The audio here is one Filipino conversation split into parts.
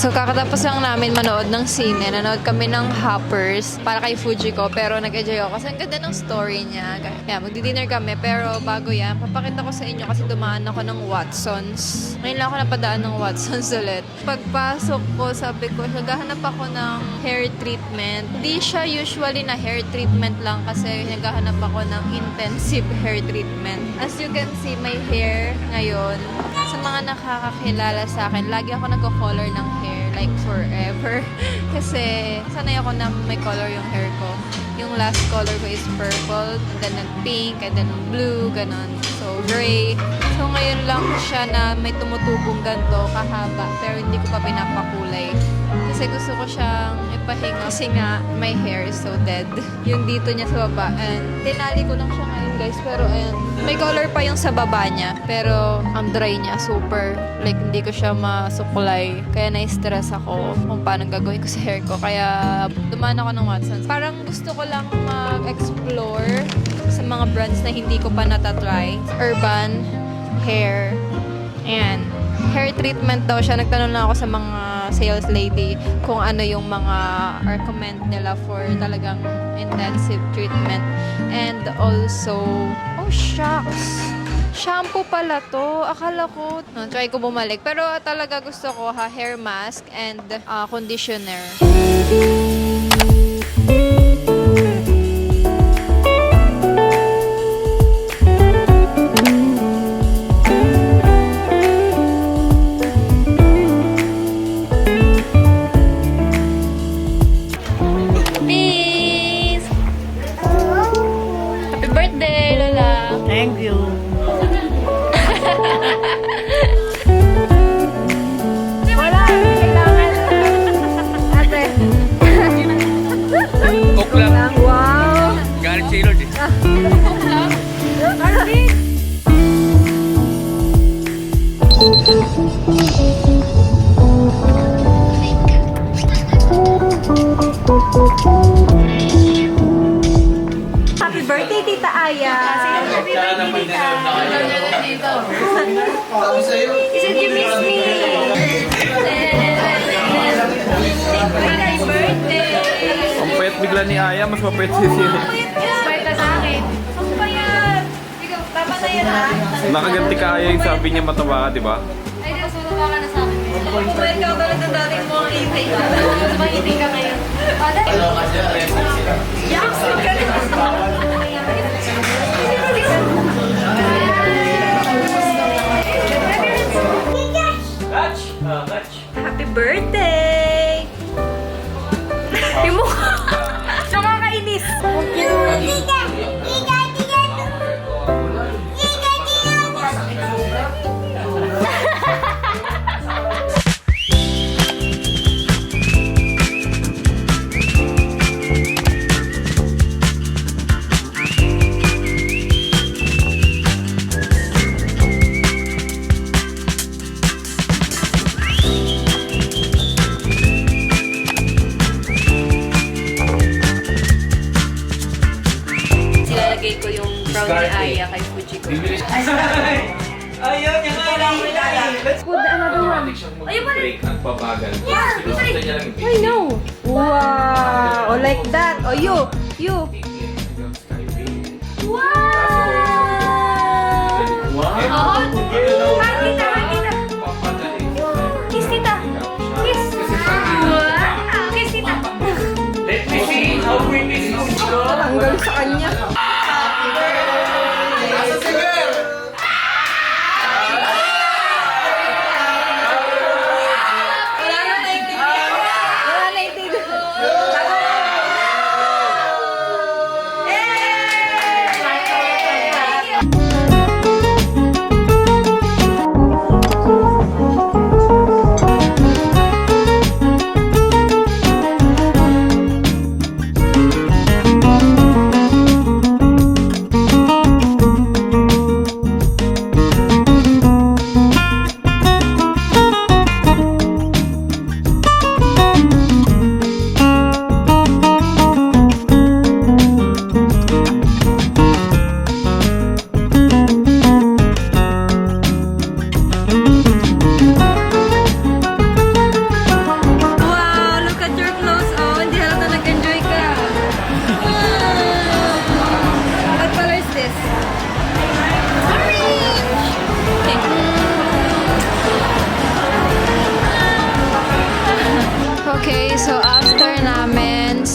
So, kakatapos lang namin manood ng sine. Nanood kami ng Hoppers para kay Fujiko. Pero nag-enjoy ako kasi ang ganda ng story niya. Kaya magdi-dinner kami. Pero bago yan, papakita ko sa inyo kasi dumaan ako ng Watsons. Ngayon lang ako napadaan ng Watsons ulit. Pagpasok ko, sabi ko, naghahanap ako ng hair treatment. Hindi siya usually na hair treatment lang kasi naghahanap ako ng intensive hair treatment. As you can see, my hair ngayon, sa mga nakakakilala sa akin, lagi ako nagko-color ng hair like forever. Kasi sanay ako na may color yung hair ko. Yung last color ko is purple, and then nag-pink, and then blue, ganon. So, gray. So, ngayon lang siya na may tumutubong ganito, kahaba, pero hindi ko pa pinapakulay. Kasi gusto ko siyang ipahinga kasi nga my hair is so dead. Yung dito niya sa baba. And tinali ko lang siya ngayon guys. Pero ayan, may color pa yung sa baba niya. Pero ang dry niya super. Like hindi ko siya masukulay. Kaya na-stress ako kung paano gagawin ko sa hair ko. Kaya dumaan ako ng Watsons. Parang gusto ko lang mag-explore sa mga brands na hindi ko pa natatry. Urban Hair. Ayan. Hair treatment daw siya. Nagtanong lang ako sa mga sales lady kung ano yung mga recommend nila for talagang intensive treatment. And also, oh shucks! Shampoo pala to. Akala ko, try ko bumalik. Pero talaga gusto ko hair mask and conditioner. Thank you. Wala, kailangan. Ate. Coke lang. Wow. Galing sa ilod eh. Coke lang? Arvin! Happy birthday, Tita Aya. Happy birthday, Tita. You said you miss me. Happy birthday. Ang payat bigla ni Aya, mas mapayat si Sili. Smile ka sa akin. Ano ba yan? Ikaw, tama na yan ha? Nakaganti ka Aya yung sabi niya mataba ka, di ba? Ay, nasunuka ka na sa akin. Kumahit ka ba ng dating mo ang itik? Mahitig ka ngayon. Jackson ka na. Happy birthday! Yung mukha! Nakakainis! Silalagay ko yung brown ni Aya kay Fujiko. Ayun, yung kailangan mo na. Put another one. Ayun pa rin. Nagpabagal. I know. Wow. Oh, like that. Oh, you. Wow. Oh. Hi, tita. Kiss, tita. Kiss. Wow. Kiss, tita. Let me see how pretty this is. Tanggal sa kanya.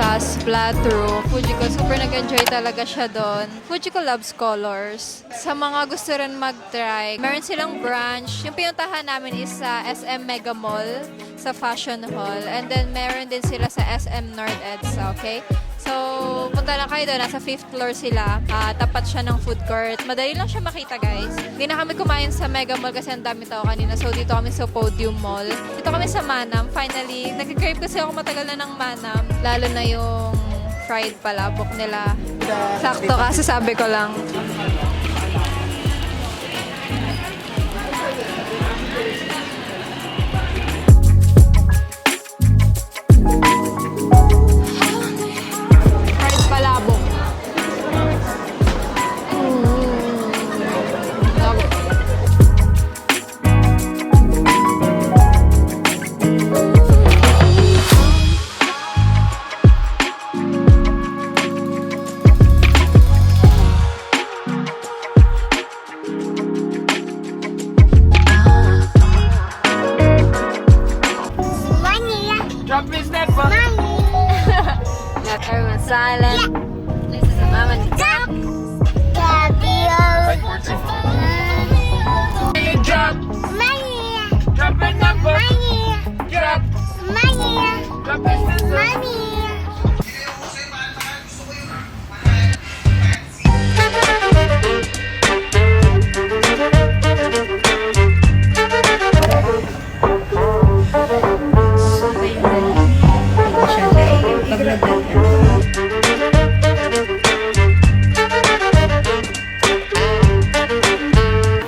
sa Splat Room. Fujiko, super nag-enjoy talaga siya doon. Fujiko loves colors. Sa mga gusto rin mag-try, meron silang branch. Yung pinuntahan namin is sa SM Mega Mall, sa Fashion Hall. And then meron din sila sa SM North EDSA, okay? So, punta lang kayo doon. Nasa 5th floor sila. Tapat siya ng food court. Madali lang siya makita, guys. Hindi na kami kumain sa Mega Mall kasi ang dami tao kanina. So, dito kami sa Podium Mall. Dito kami sa Manam. Finally, nag-crave kasi ako matagal na ng Manam. Lalo na yung fried palabok nila. Sakto kasi sabi ko lang. Fried palabok. Labo. Drop me snap ba? Not everyone silent. This is a mama. Drop! Drop my number! Drop! Drop my sister!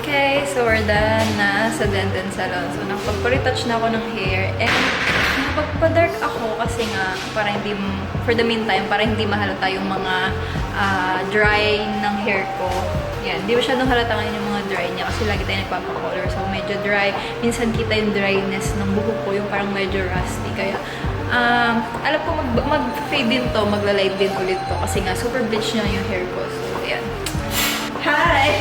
Okay, so we're done na sa Denden Salon. So, nakapag-retouch na ako ng hair. And nakapagpa-dark ako kasi nga, para hindi, for the meantime, para hindi mahalata yung mga dry ng hair ko. Yan, hindi masyadong halata ngayon yung mga dry niya kasi lagi tayo nagpapakolor. So, medyo dry. Minsan kita yung dryness ng buhok ko, yung parang medyo rusty. Kaya, alam ko mag-fade din to, magla-light din ulit to. Kasi nga, super bleach niya yung hair ko. So, yan. Hi!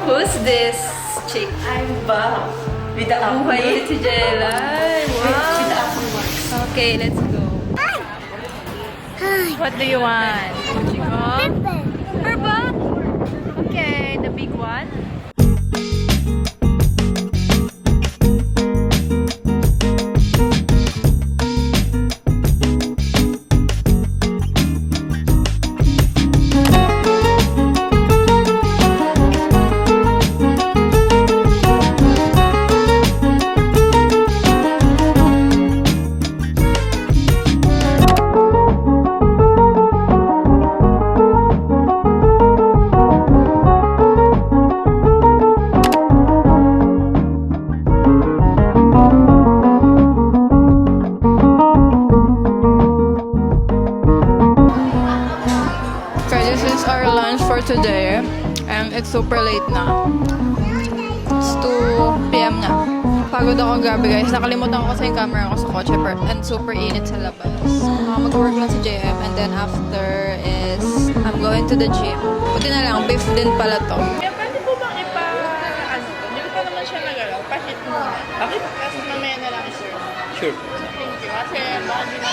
Who's this chick? I'm back. With the Buhay si Jelay. With the Wow. apple marks. Okay, let's go. What do you want? Chico? Purple? Okay, the big one. Today, and it's super late na. It's 2 p.m. na. Pagod ako, grabe guys. Nakalimutan ko kasi yung camera ko sa kotse and super init sa labas. Mag-work lang si JM and then after is I'm going to the gym. Buti na lang, beef din pala to. Kaya pwede po bang hindi ko pa naman siya nagalaw. Pahit muna. Bakit? Tapos mamaya na lang i-serve. Sure. Thank you. Kasi baka di na.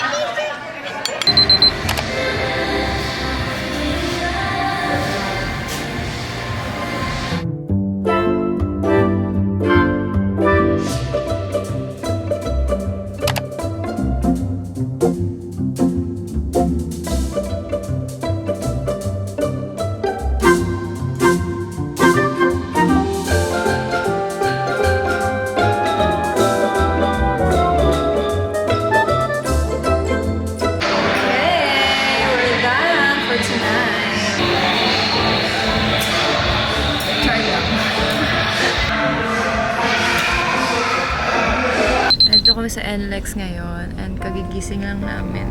Nandito kami sa NLEX ngayon and kagigising lang namin.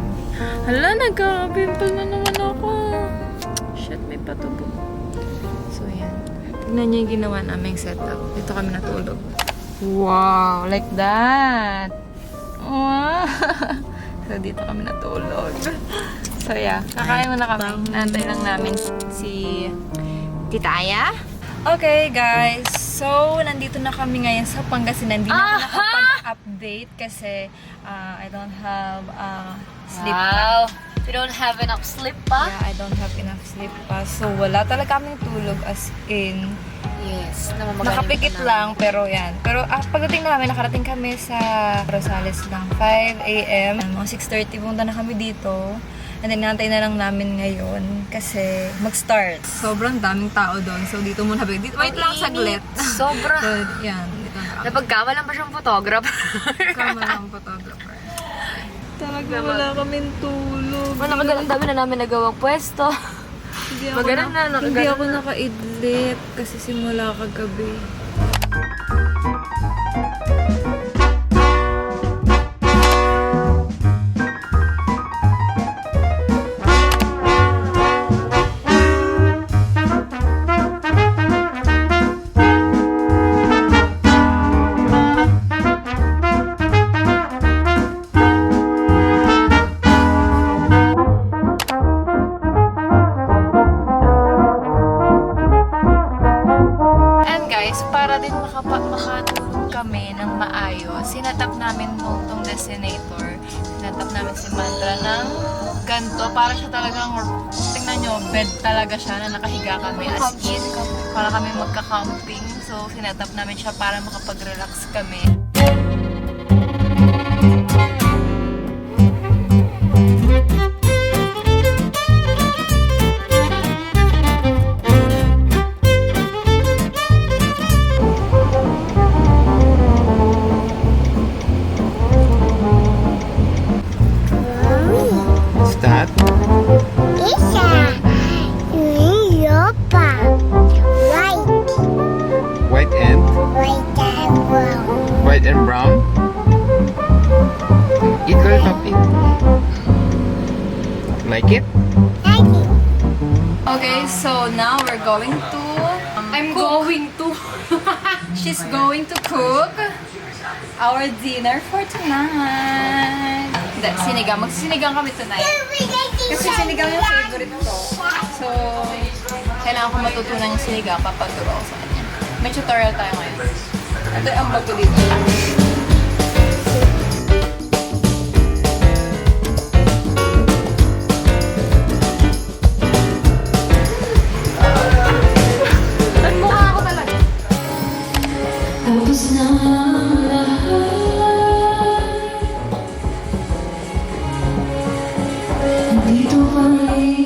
Hala, nagka-pimple na naman ako. Shit, may patubo. So, yan. Tignan niyo yung ginawa naming setup. Dito kami natulog. Wow, like that. Wow. So, dito kami natulog. So, yeah. Kakain muna kami. Nantay lang namin si Titaya. Okay, guys. So, nandito na kami ngayon sa Pangasinan. Hindi na ako nakapag-update kasi I don't have sleep Wow. You don't have enough sleep pa? Yeah, I don't have enough sleep pa. So, wala talaga kaming tulog as in. Yes. Nakapikit lang, pero yan. Pero pagdating namin, nakarating kami sa Rosales ng 5 a.m. Mga 6:30 punta na kami dito. And then, nantay na lang namin ngayon kasi mag-start. Sobrang daming tao doon. So, dito muna. Wait lang saglit. Sobra. So, yan. Dito na. Napagkamalan pa siyang photographer. Kama lang photographer. Talaga wala kaming tulog. Ang dami na namin nagawang pwesto. Hindi ako nakaidlit kasi simula kagabi. And guys, para din makatulog kami ng maayos, sinatap namin tong designator. Sinatap namin si Mantra ng ganito. Para siya talagang, tingnan nyo, bed talaga siya na nakahiga kami. As in, para kami magka-camping. So, sinatap namin siya para makapag-relax kami. What's that? Isa. Yopa. White. White and White and brown. eat lollipop. Like it? Like it. Okay, so now we're going to... She's going to cook our dinner for tonight. Hindi, sinigang. Magsisinigang kami tonight. Kasi sinigang yung favorite ko. So, kailangan ko matutunan yung sinigang papagturo ko sa kanya. May tutorial tayo ngayon. Ito yung ambag ko dito. Dito kami